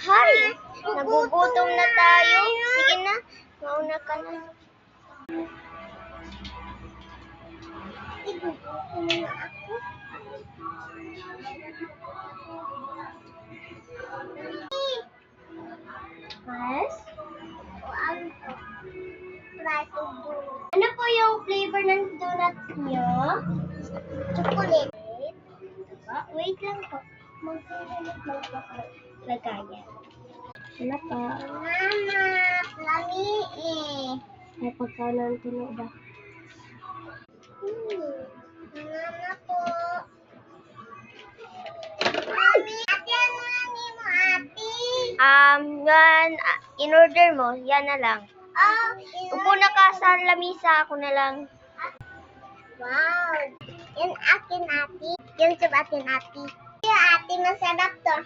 Hi! Nagugutom na tayo. Sige na, mauna ka na. Nagugutom na ako. Yes? Ano po yung flavor ng donut nyo? Chocolate. Wait lang po. Magkainit lang po ako. Lagayan. Wala pa. Mama, lami eh. Ay, pagkanan tunog ba? Mama po. Mami, ate, ano nani mo, ate? Yan, in-order mo, yan na lang. Upo na ka sa lamisa, ako na lang. Wow! Yan akin, ate. Yan sa akin, ate. Yan, ate, masarap to.